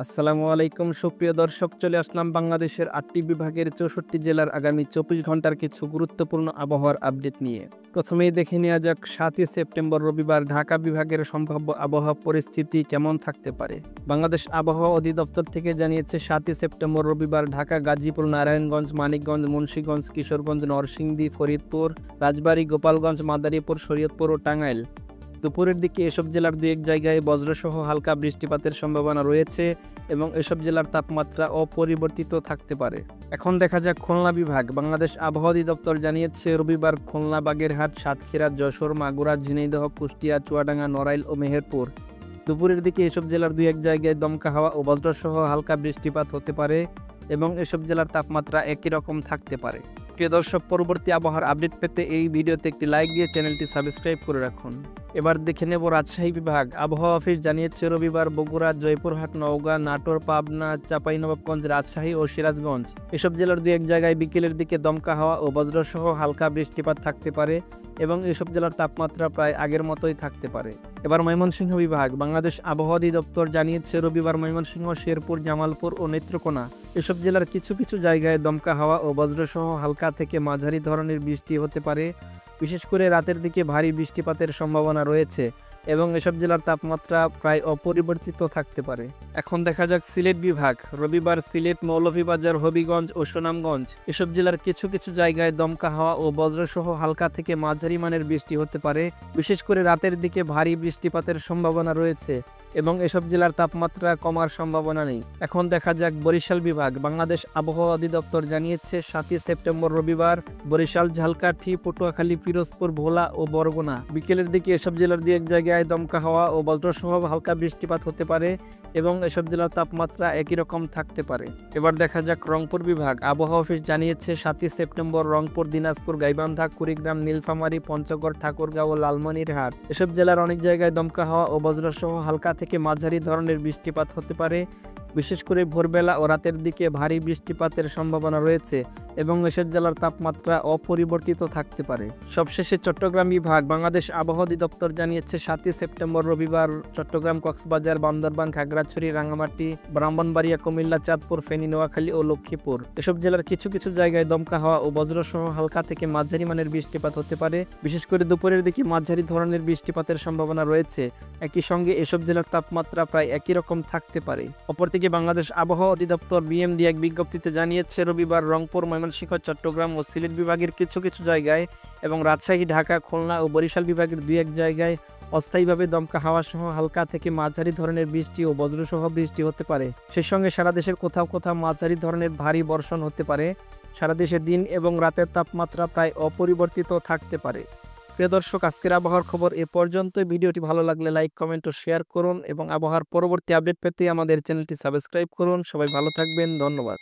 আসসালামু আলাইকুম সুপ্রিয় দর্শক, চলে আসলাম বাংলাদেশের ৮টি বিভাগের ৬৪ জেলার আগামী ২৪ ঘন্টার কিছু গুরুত্বপূর্ণ আবহাওয়ার আপডেট নিয়ে। প্রথমেই দেখে নেওয়া যাক ৭ই সেপ্টেম্বর রবিবার ঢাকা বিভাগের সম্ভাব্য আবহাওয়া পরিস্থিতি কেমন থাকতে পারে। বাংলাদেশ আবহাওয়া অধিদপ্তর থেকে জানিয়েছে ৭ই সেপ্টেম্বর রবিবার ঢাকা, গাজীপুর, নারায়ণগঞ্জ, মানিকগঞ্জ, মুন্সিগঞ্জ, কিশোরগঞ্জ, নরসিংদী, ফরিদপুর, রাজবাড়ী, গোপালগঞ্জ, মাদারীপুর, শরীয়তপুর ও টাঙ্গাইল। দুপুরের দিকে এসব জেলার দু এক জায়গায় বজ্রসহ হালকা বৃষ্টিপাতের সম্ভাবনা রয়েছে এবং এসব জেলার তাপমাত্রা অপরিবর্তিত থাকতে পারে। এখন দেখা যাক খুলনা বিভাগ। বাংলাদেশ আবহাওয়া অধিদপ্তর জানিয়েছে রবিবার খুলনা, বাগেরহাট, সাতক্ষীরা, যশোর, মাগুরা, ঝিনাইদহ, কুষ্টিয়া, চুয়াডাঙ্গা, নড়াইল ও মেহেরপুর। দুপুরের দিকে এসব জেলার দু এক জায়গায় দমকা হাওয়া ও বজ্রসহ হালকা বৃষ্টিপাত হতে পারে এবং এসব জেলার তাপমাত্রা একই রকম থাকতে পারে। প্রিয় দর্শক, পরবর্তী আবহাওয়ার আপডেট পেতে এই ভিডিওতে একটি লাইক দিয়ে চ্যানেলটি সাবস্ক্রাইব করে রাখুন। এবার দেখে নেব রাজশাহী বিভাগ। আবহাওয়া অফিস জানিয়েছে রবিবার বগুড়া, জয়পুরহাট, নওগাঁ, নাটোর, পাবনা, চাঁপাইনবাবগঞ্জ, রাজশাহী ও সিরাজগঞ্জ এসব জেলার দু এক জায়গায় বিকেলের দিকে দমকা হাওয়া ও বজ্রসহ হালকা বৃষ্টিপাত থাকতে পারে এবং এসব জেলার তাপমাত্রা প্রায় আগের মতোই থাকতে পারে। এবার ময়মনসিংহ বিভাগ। বাংলাদেশ আবহাওয়া অধিদপ্তর জানিয়েছে রবিবার ময়মনসিংহ, শেরপুর, জামালপুর ও নেত্রকোনা এসব জেলার কিছু কিছু জায়গায় দমকা হাওয়া ও বজ্রসহ হালকা থেকে মাঝারি ধরনের বৃষ্টি হতে পারে। বিশেষ করে রাতের দিকে ভারী বৃষ্টিপাতের সম্ভাবনা রয়েছে এবং এসব জেলার তাপমাত্রা প্রায় অপরিবর্তিত থাকতে পারে। এখন দেখা যাক সিলেট বিভাগ। রবিবার সিলেট, মৌলভীবাজার, হবিগঞ্জ ও সুনামগঞ্জ এসব জেলার কিছু কিছু জায়গায় দমকা হাওয়া ও বজ্রসহ হালকা থেকে মাঝারি মানের বৃষ্টি হতে পারে। বিশেষ করে রাতের দিকে ভারী বৃষ্টিপাতের সম্ভাবনা রয়েছে এবং এসব জেলার তাপমাত্রা কমার সম্ভাবনা নেই। এখন দেখা যাক বরিশাল বিভাগ। বাংলাদেশ আবহাওয়া অধিদপ্তর জানিয়েছে ৭ই সেপ্টেম্বর রবিবার বরিশাল, ঝালকাঠি, পটুয়াখালী, পিরোজপুর, ভোলা ও বরগুনা বিকেলের দিকে এসব জেলার দু এক জায়গায় দমকা হাওয়া ও বজ্রসহ হালকা বৃষ্টিপাত হতে পারে এবং এসব জেলার তাপমাত্রা একই রকম থাকতে পারে। এবার দেখা যাক রংপুর বিভাগ। আবহাওয়া অফিস জানিয়েছে ৭ই সেপ্টেম্বর রংপুর, দিনাজপুর, গাইবান্ধা, কুড়িগ্রাম, নীলফামারী, পঞ্চগড়, ঠাকুরগাঁও ও লালমনিরহাট এসব জেলার অনেক জায়গায় দমকা হাওয়া ও বজ্রসহ হালকা থেকে মাঝারি ধরনের বৃষ্টিপাত হতে পারে। বিশেষ করে ভোরবেলা ও রাতের দিকে ভারী বৃষ্টিপাতের সম্ভাবনা রয়েছে এবং এসব জেলার তাপমাত্রা অপরিবর্তিত থাকতে পারে। সবশেষে চট্টগ্রাম বিভাগ। বাংলাদেশ আবহাওয়া অধিদপ্তর জানিয়েছে ৭ই সেপ্টেম্বর রবিবার চট্টগ্রাম, কক্সবাজার, বান্দরবান, খাগড়াছড়ি, রাঙ্গামাটি, ব্রাহ্মণবাড়িয়া, কুমিল্লা, চাঁদপুর, ফেনী, নোয়াখালী ও লক্ষ্মীপুর এসব জেলার কিছু কিছু জায়গায় দমকা হাওয়া ও বজ্রসহ হালকা থেকে মাঝারি মানের বৃষ্টিপাত হতে পারে। বিশেষ করে দুপুরের দিকে মাঝারি ধরনের বৃষ্টিপাতের সম্ভাবনা রয়েছে। একই সঙ্গে এসব জেলার তাপমাত্রা প্রায় একই রকম থাকতে পারে। অপরদিকে বাংলাদেশ আবহাওয়া অধিদপ্তর বিএমডি এক বিজ্ঞপ্তিতে জানিয়েছে রবিবার রংপুর, ময়মনসিংহ, চট্টগ্রাম ও সিলেট বিভাগের কিছু কিছু জায়গায় এবং রাজশাহী, ঢাকা, খুলনা ও বরিশাল বিভাগের দুই এক জায়গায় অস্থায়ীভাবে দমকা হাওয়া সহ হালকা থেকে মাঝারি ধরনের বৃষ্টি ও বজ্রসহ বৃষ্টি হতে পারে। সেই সঙ্গে সারা দেশের কোথাও কোথাও মাঝারি ধরনের ভারী বর্ষণ হতে পারে। সারা দেশে দিন এবং রাতের তাপমাত্রা প্রায় অপরিবর্তিত থাকতে পারে। প্রিয় দর্শক, আজকের আবহাওয়ার খবর এ পর্যন্ত। ভিডিওটি ভালো লাগলে লাইক, কমেন্ট ও শেয়ার করুন এবং আবহাওয়ার পরবর্তী আপডেট পেতে আমাদের চ্যানেলটি সাবস্ক্রাইব করুন। সবাই ভালো থাকবেন, ধন্যবাদ।